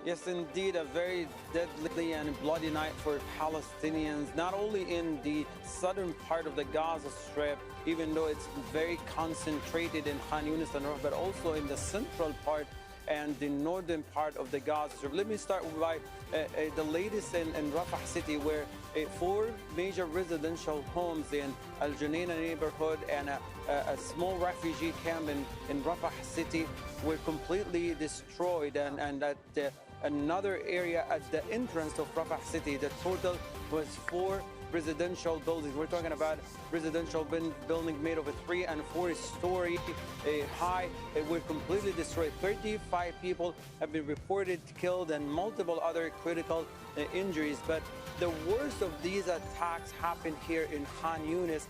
Yes, indeed, a very deadly and bloody night for Palestinians, not only in the southern part of the Gaza Strip, even though it's very concentrated in Khan Younis and Rafah, but also in the central part and the northern part of the Gaza Strip. Let me start by the latest in Rafah city, where 4 major residential homes in al-Janina neighborhood and a small refugee camp in Rafah city were completely destroyed, and at another area at the entrance of Rafah city, the total was 4 residential buildings. We're talking about residential building made of a 3- and 4-story high. Were completely destroyed. 35 people have been reported killed and multiple other critical injuries. But the worst of these attacks happened here in Khan Younis,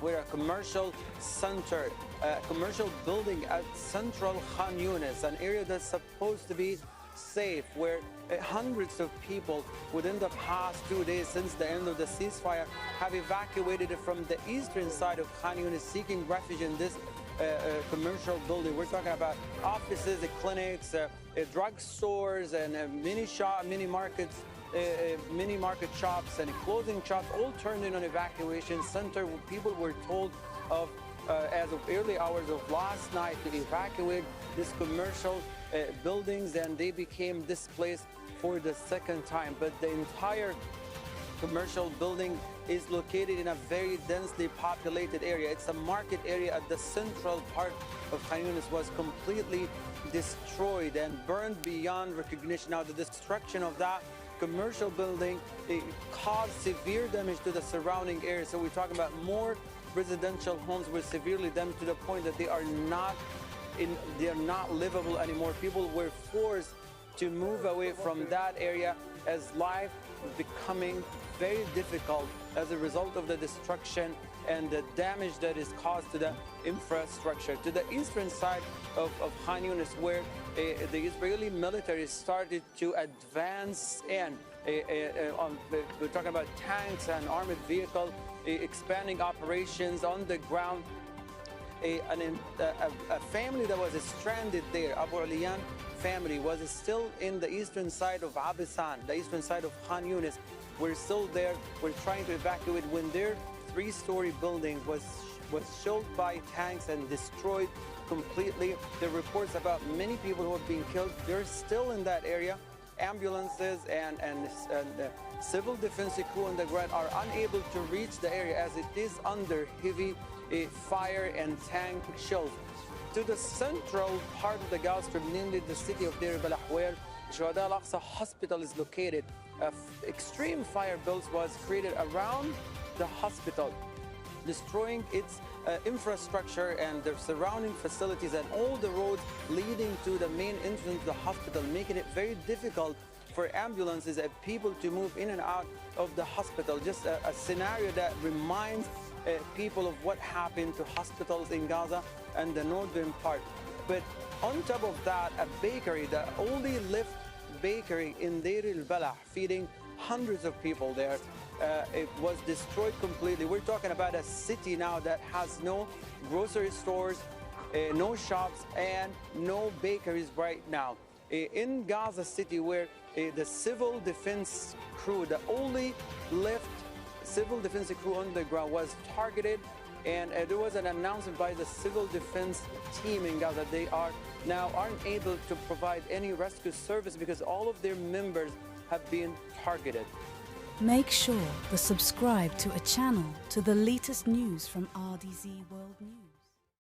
where a commercial center, a commercial building at central Khan Younis, an area that's supposed to be safe, where hundreds of people within the past 2 days since the end of the ceasefire have evacuated from the eastern side of Khan Younis, seeking refuge in this commercial building. We're talking about offices, clinics, drug stores, and mini markets, mini market shops and clothing shops, all turned in an evacuation center. People were told of as of early hours of last night to evacuate this commercial buildings, and they became displaced for the second time. But the entire commercial building is located in a very densely populated area. It's a market area at the central part of Khan Younis, was completely destroyed and burned beyond recognition. Now, the destruction of that commercial building caused severe damage to the surrounding area. So we're talking about more residential homes were severely damaged to the point that they are not livable anymore. People were forced to move away from that area as life was becoming very difficult as a result of the destruction and the damage that is caused to the infrastructure. To the eastern side of Khan Younis, where the Israeli military started to advance in, we're talking about tanks and armored vehicles, expanding operations on the ground. A family that was stranded there, Abu Aliyan family, was still in the eastern side of Abisan, the eastern side of Khan Younis. We're still there. We're trying to evacuate when their 3-story building was shelled by tanks and destroyed completely. There are reports about many people who have been killed. They're still in that area. Ambulances and civil defense crew on the ground are unable to reach the area as it is under heavy fire and tank shells. To the central part of the Gaza Strip, namely the city of Deir al-Balah, where Shuhada al-Aqsa Hospital is located, extreme fire belt was created around the hospital, destroying its infrastructure and the surrounding facilities and all the roads leading to the main entrance to the hospital, making it very difficult for ambulances and people to move in and out of the hospital. Just a scenario that reminds people of what happened to hospitals in Gaza and the northern part. But on top of that, a bakery, the only left bakery in Deir al-Balah, feeding hundreds of people there, it was destroyed completely. We're talking about a city now that has no grocery stores, no shops, and no bakeries right now. In Gaza City, where the civil defense crew, the only left civil defense crew on the ground, was targeted, and there was an announcement by the civil defense team in Gaza. They aren't able to provide any rescue service because all of their members have been targeted. Make sure to subscribe to a channel to the latest news from RDZ World News.